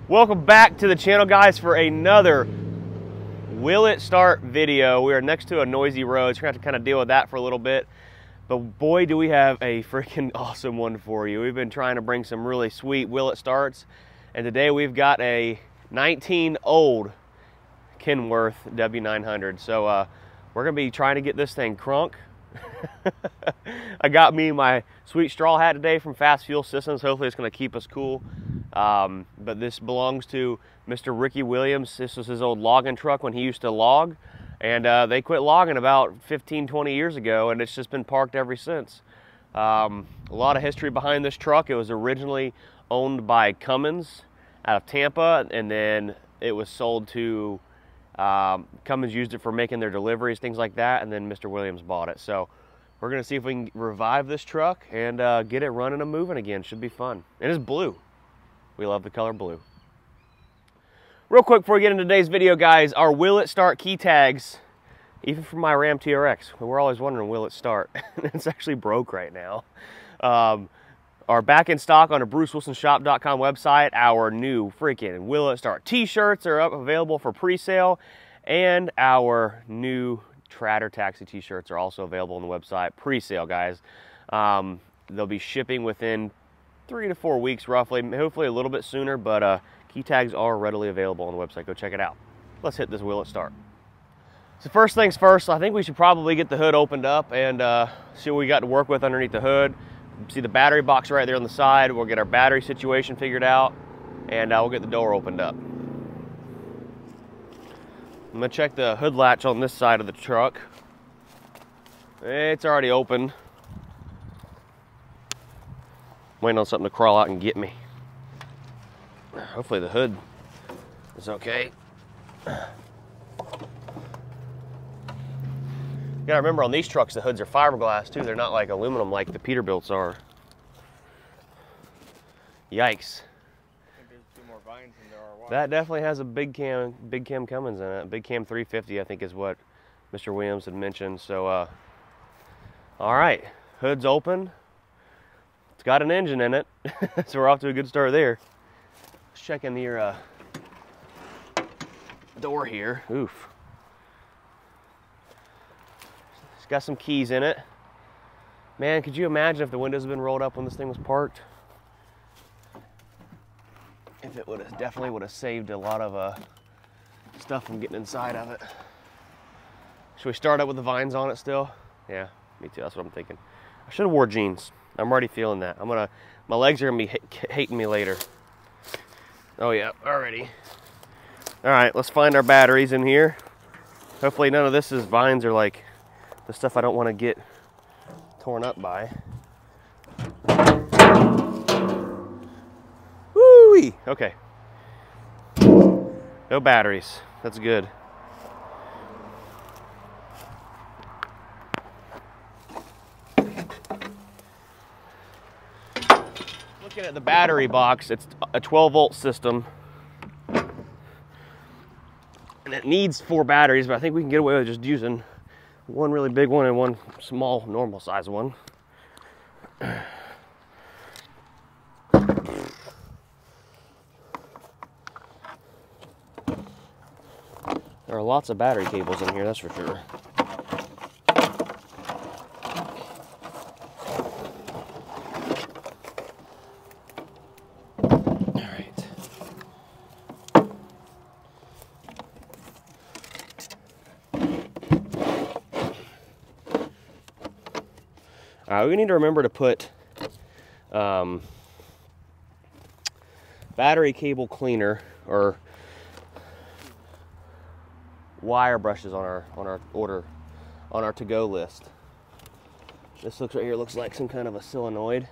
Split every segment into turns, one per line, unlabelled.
Welcome back to the channel, guys, for another Will It Start video. We are next to a noisy road, so we're gonna have to kind of deal with that for a little bit. But boy, do we have a freaking awesome one for you. We've been trying to bring some really sweet Will It Starts, and today we've got a 19 old Kenworth W900. So we're gonna be trying to get this thing crunk. I got me my sweet straw hat today from Fast Fuel Systems. Hopefully it's gonna keep us cool. But this belongs to Mr. Ricky Williams. This was his old logging truck when he used to log, and they quit logging about 15-20 years ago, and it's just been parked ever since. A lot of history behind this truck. It was originally owned by Cummins out of Tampa, and then it was sold to Cummins used it for making their deliveries, things like that, and then Mr. Williams bought it. So we're gonna see if we can revive this truck and get it running and moving again. Should be fun. And it's blue. We love the color blue. Real quick before we get into today's video, guys, our Will It Start key tags, even for my Ram TRX, we're always wondering, will it start? It's actually broke right now. Are back in stock on the BruceWilsonShop.com website. Our new freaking Will It Start t-shirts are up available for pre-sale, and our new Trader Taxi t-shirts are also available on the website, pre-sale, guys. They'll be shipping within 3 to 4 weeks roughly, hopefully a little bit sooner, but key tags are readily available on the website. Go check it out. Let's hit this Will It Start. So first things first, I think we should probably get the hood opened up and see what we got to work with underneath the hood. See the battery box right there on the side. We'll get our battery situation figured out, and we'll get the door opened up. I'm gonna check the hood latch on this side of the truck. It's already open. Waiting on something to crawl out and get me. Hopefully the hood is okay. You gotta remember, on these trucks the hoods are fiberglass too. They're not like aluminum like the Peterbilts are. Yikes.
I think there's a few more vines than there are wires.
That definitely has a big cam Cummins in it. Big cam 350, I think, is what Mr. Williams had mentioned. So all right, hood's open. It's got an engine in it, so we're off to a good start there. Let's check in your door here. Oof. It's got some keys in it. Man, could you imagine if the windows had been rolled up when this thing was parked? If it would have, definitely would have saved a lot of stuff from getting inside of it. Should we start up with the vines on it still? Yeah, me too, that's what I'm thinking. I should have wore jeans. I'm already feeling that. My legs are gonna be hating me later. Oh yeah, already. All right, let's find our batteries in here. Hopefully none of this is vines or like the stuff I don't want to get torn up by. Woo-wee, okay. No batteries, that's good. Looking at the battery box, it's a 12-volt system, and it needs 4 batteries, but I think we can get away with just using one really big one and one small, normal size one. There are lots of battery cables in here, that's for sure. We need to remember to put battery cable cleaner or wire brushes on our to-go list. This looks right here, looks like some kind of a solenoid.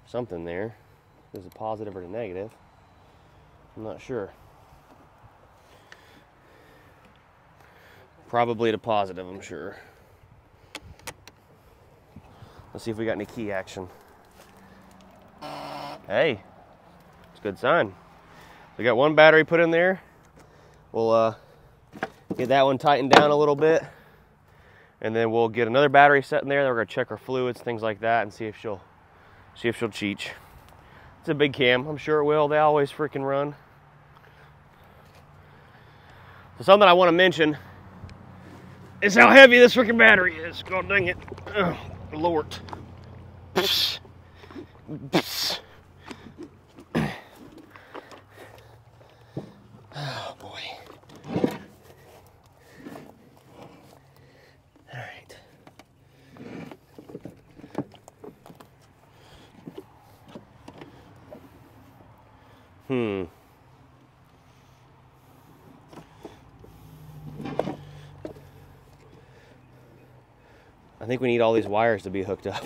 Something there. Is it positive or a negative? I'm not sure. Probably the positive, I'm sure. Let's see if we got any key action. Hey, it's a good sign. We got one battery put in there. We'll get that one tightened down a little bit, and then we'll get another battery set in there. Then we're gonna check our fluids, things like that, and see if she'll cheech. It's a big cam. I'm sure it will. They always freaking run. So something I want to mention is how heavy this freaking battery is. God dang it. Oh, Lord. Psst. Psst. Oh, boy. All right. I think we need all these wires to be hooked up.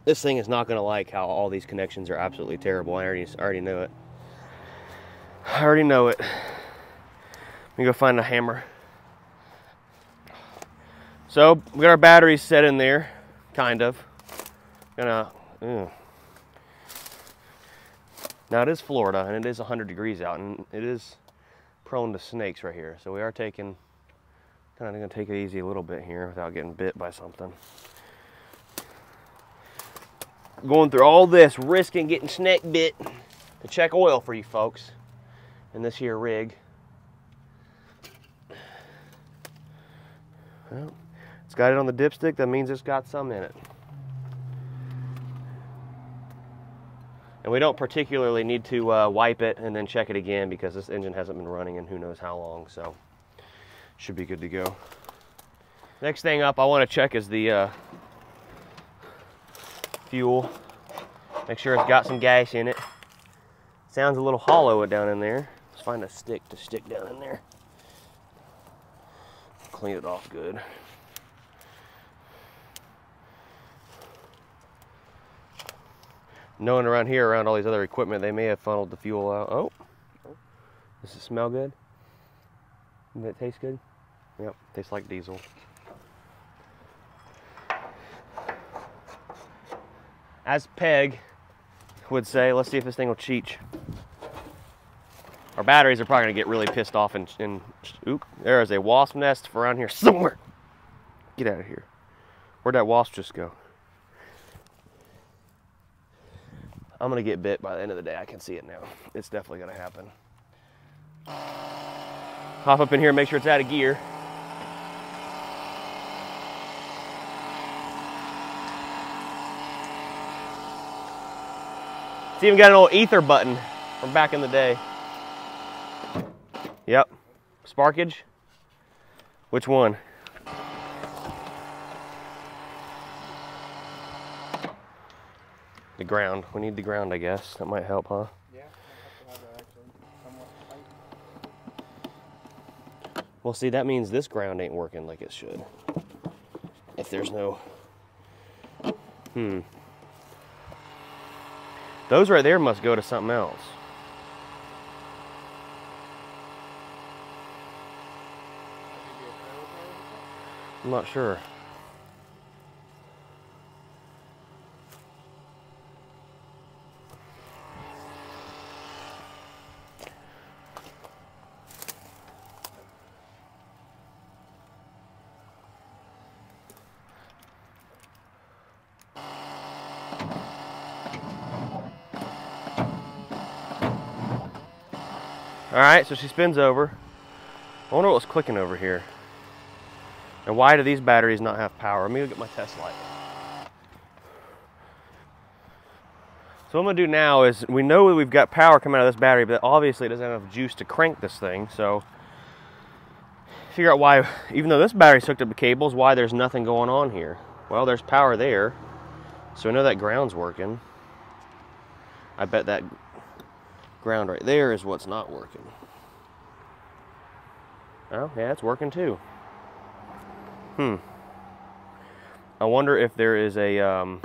This thing is not going to like how all these connections are absolutely terrible. I already know it. I already know it. Let me go find a hammer. So we got our batteries set in there, kind of. Now it is Florida and it is 100 degrees out and it is prone to snakes right here. So we are kind of gonna take it easy a little bit here without getting bit by something. Going through all this, risking getting snake bit to check oil for you folks in this here rig. Well, it's got it on the dipstick, that means it's got some in it. And we don't particularly need to wipe it and then check it again because this engine hasn't been running in who knows how long, so should be good to go. Next thing up I want to check is the fuel. Make sure it's got some gas in it. Sounds a little hollow down in there. Let's find a stick to stick down in there. Clean it off good. Knowing around here, around all these other equipment, they may have funneled the fuel out. Oh, does it smell good? Does it taste good? Yep, tastes like diesel. As Peg would say, let's see if this thing will cheech. Our batteries are probably gonna get really pissed off and oop, there is a wasp nest around here somewhere. Get out of here. Where'd that wasp just go? I'm gonna get bit by the end of the day. I can see it now. It's definitely gonna happen. Hop up in here and make sure it's out of gear. It's even got an old ether button from back in the day. Yep. Sparkage? Which one? The ground. We need the ground, I guess. That might help, huh?
Yeah, I have to have that actually somewhat tight.
Well, see, that means this ground ain't working like it should. If there's no... Those right there must go to something else. I'm not sure. Alright, so she spins over. I wonder what was clicking over here. And why do these batteries not have power? Let me go get my test light. So what I'm going to do now is, we know that we've got power coming out of this battery, but obviously it doesn't have enough juice to crank this thing. So figure out why, even though this battery's hooked up to cables, why there's nothing going on here. Well, there's power there. So I know that ground's working. I bet that ground right there is what's not working. Oh, yeah, it's working too. I wonder if there is a,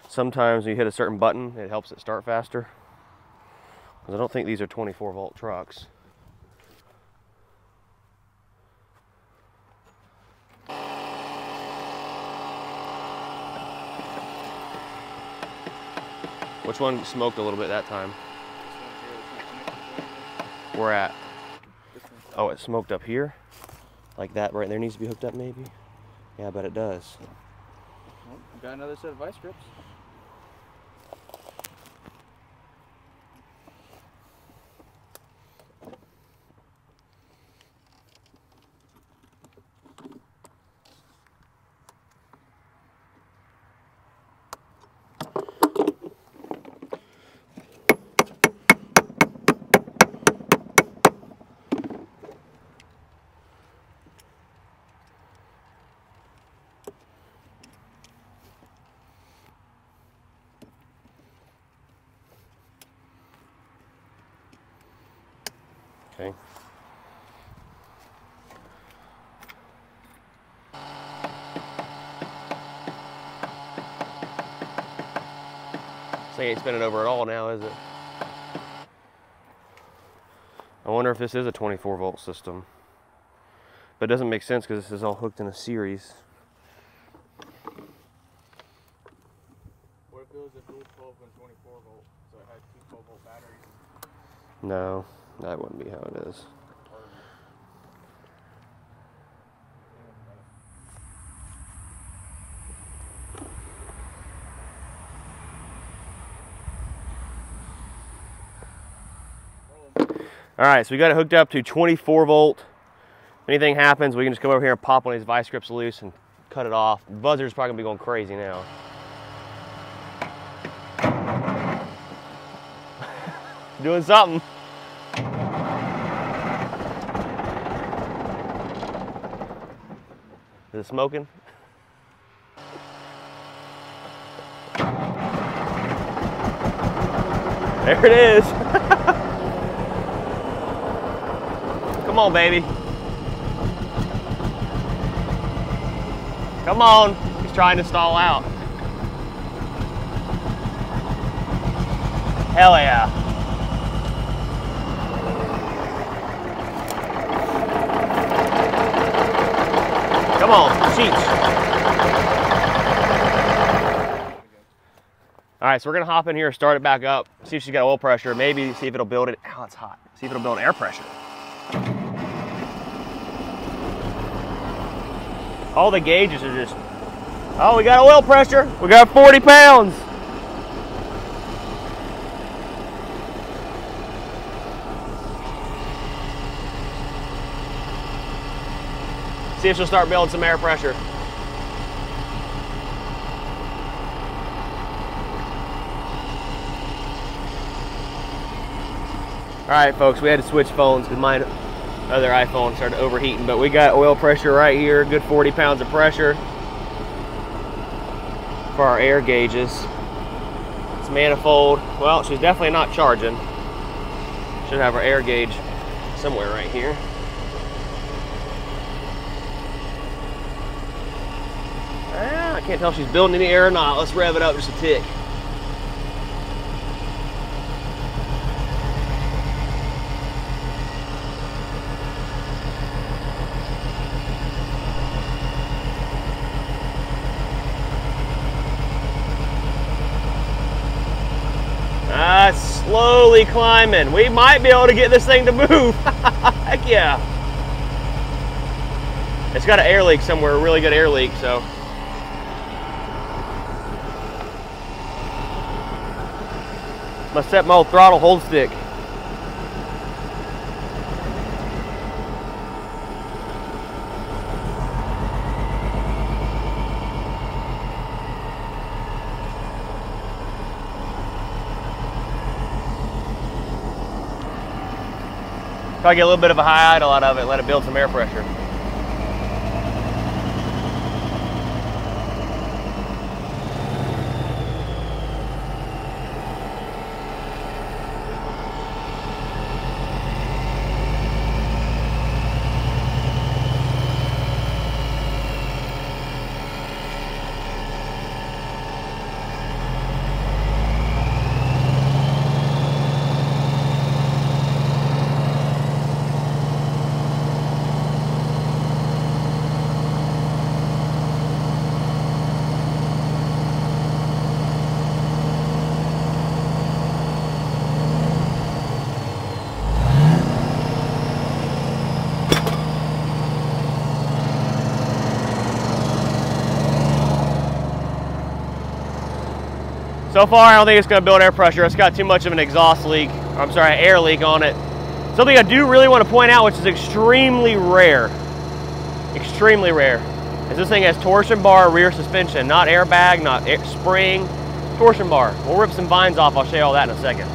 sometimes when you hit a certain button, it helps it start faster. Because I don't think these are 24-volt trucks. Which one smoked a little bit that time? Where at? Oh, it smoked up here? Like that right there needs to be hooked up maybe? Yeah, I bet it does.
Well, got another set of vice grips.
Okay. This ain't spinning over at all now, is it? I wonder if this is a 24 volt system. But it doesn't make sense because this is all hooked in a series.
What if it was a dual 12 and 24 volt, so it had two 12 volt batteries?
No, that wouldn't be how it is. All right, so we got it hooked up to 24 volt. If anything happens, we can just come over here and pop one of these vice grips loose and cut it off. The buzzer's probably gonna be going crazy now. Doing something. Is it smoking? There it is. Come on, baby. Come on. He's trying to stall out. Hell yeah. Come on, cheat. All right, so we're gonna hop in here, start it back up, see if she's got oil pressure, maybe see if it'll build it. Ow, it's hot. See if it'll build air pressure. All the gauges are just, oh, we got oil pressure. We got 40 pounds. See if she'll start building some air pressure. All right, folks, we had to switch phones because my other iPhone started overheating, but we got oil pressure right here, good 40 pounds of pressure for our air gauges. It's manifold. Well, she's definitely not charging. Should have our air gauge somewhere right here. I can't tell if she's building any air or not. Let's rev it up just a tick. Slowly climbing. We might be able to get this thing to move. Heck yeah. It's got an air leak somewhere, a really good air leak, so. Must set my old throttle hold stick. Probably get a little bit of a high idle out of it, let it build some air pressure. So far, I don't think it's gonna build air pressure. It's got too much of an exhaust leak, or I'm sorry, air leak on it. Something I do really want to point out, which is extremely rare, is this thing has torsion bar rear suspension, not airbag, not spring, torsion bar. We'll rip some vines off. I'll show you all that in a second.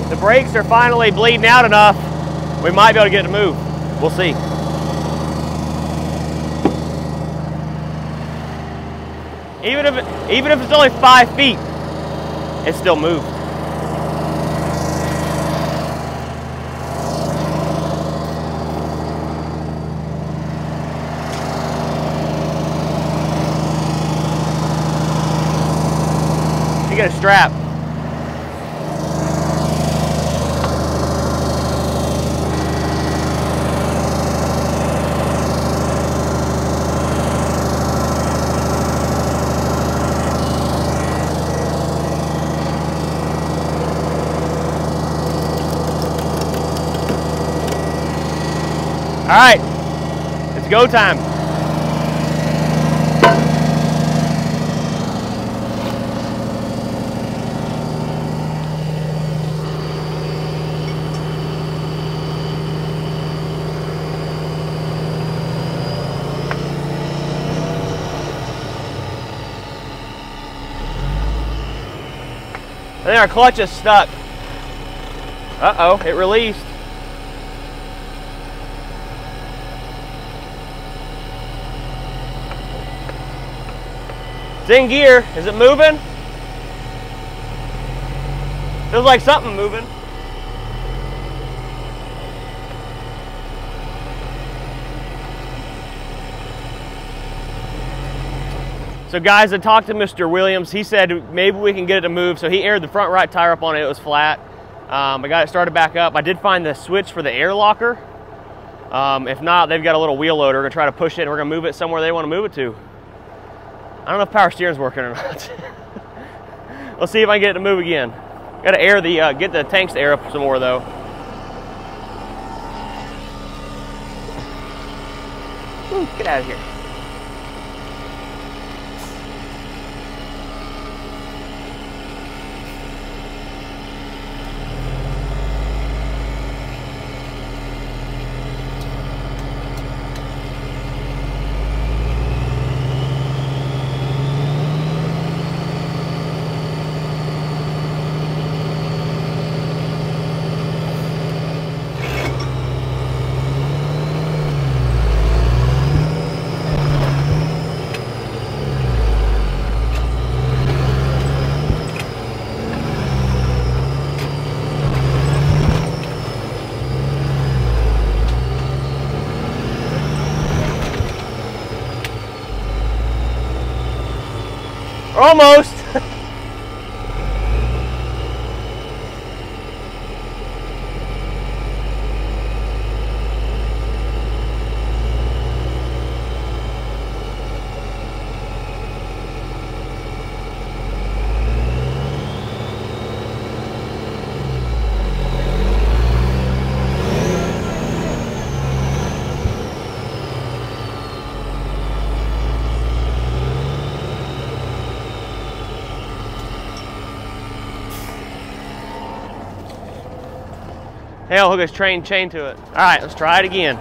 The brakes are finally bleeding out enough. We might be able to get it to move. We'll see. Even if it's only 5 feet, it still moves. You get a strap. All right, it's go time. I think our clutch is stuck. Uh-oh, it released. It's in gear. Is it moving? Feels like something moving. So guys, I talked to Mr. Williams. He said maybe we can get it to move. So he aired the front right tire up on it. It was flat. I got it started back up. I did find the switch for the air locker. If not, they've got a little wheel loader. We're gonna try to push it and we're gonna move it somewhere they want to move it to. I don't know if power steering's working or not. Let's see if I can get it to move again. Got to air the get the tanks to air up some more though. Ooh, get out of here. Almost. Hell, hook his chain to it. All right, let's try it again.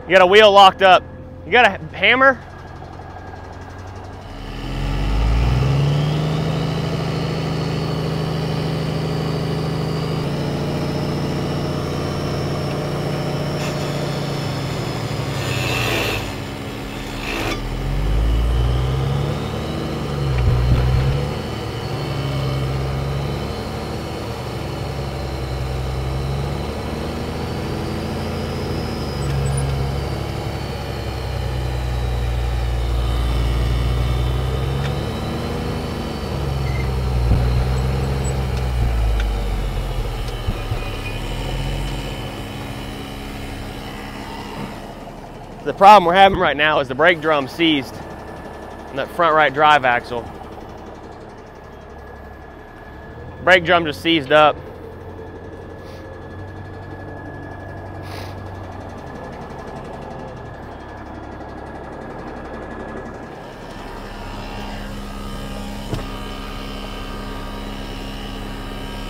You got a wheel locked up. You got a hammer? The problem we're having right now is the brake drum seized on that front right drive axle. Brake drum just seized up.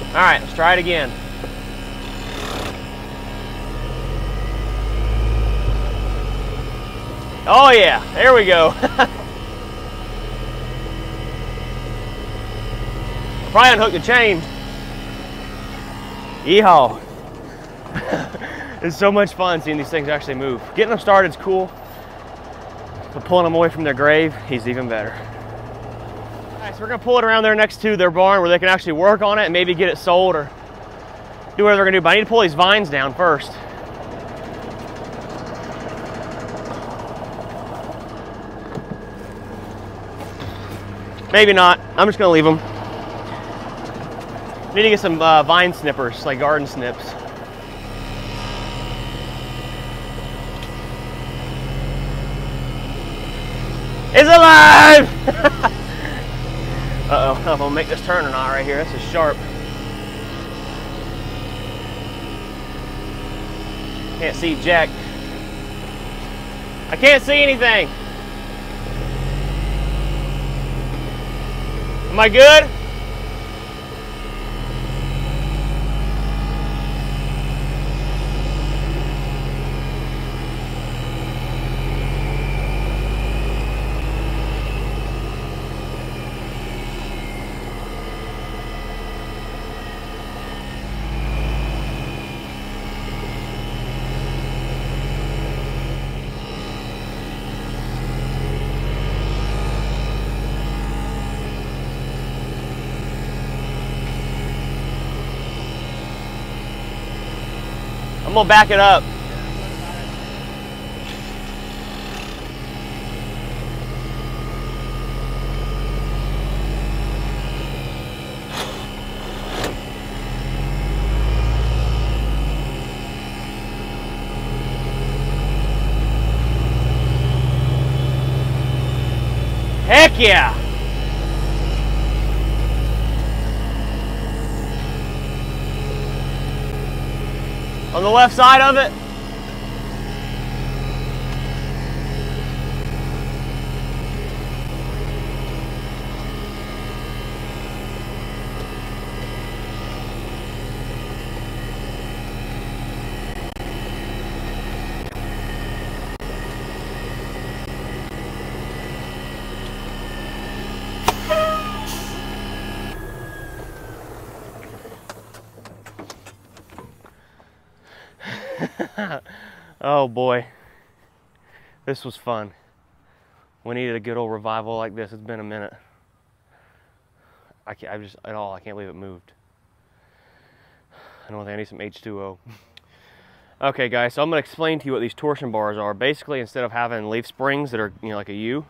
All right, let's try it again. Oh yeah, there we go. Probably unhook the chain. Yeehaw. It's so much fun seeing these things actually move. Getting them started is cool, but pulling them away from their grave is even better. All right, so we're gonna pull it around there next to their barn where they can actually work on it and maybe get it sold or do whatever they're gonna do. But I need to pull these vines down first. Maybe not. I'm just gonna leave them. Need to get some vine snippers, like garden snips. It's alive! Uh-oh, I don't know if I'm gonna make this turn or not right here. This is sharp. Can't see jack. I can't see anything. Am I good? I'm gonna back it up. Heck yeah! On the left side of it. Oh boy, this was fun. We needed a good old revival like this. It's been a minute. I can't believe it moved. I don't think I need some H2O. Okay guys, so I'm gonna explain to you what these torsion bars are. Basically, instead of having leaf springs that are, you know, like a U,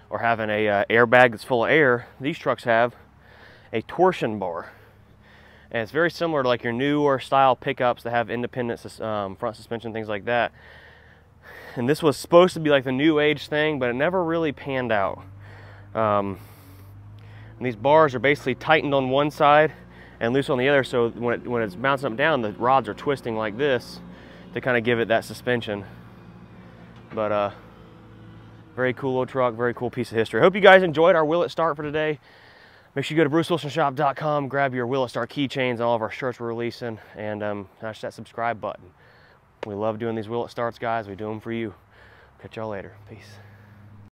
or having a airbag that's full of air, these trucks have a torsion bar. And it's very similar to like your newer style pickups that have independent front suspension, things like that. And this was supposed to be like the new age thing, but it never really panned out. And these bars are basically tightened on one side and loose on the other, so when it's bouncing up and down, the rods are twisting like this to kind of give it that suspension. But very cool little truck, very cool piece of history. I hope you guys enjoyed our Will It Start for today. Make sure you go to brucewilsonshop.com, grab your Will It Start keychains and all of our shirts we're releasing, and smash that subscribe button. We love doing these Will It Starts, guys. We do them for you. Catch y'all later. Peace.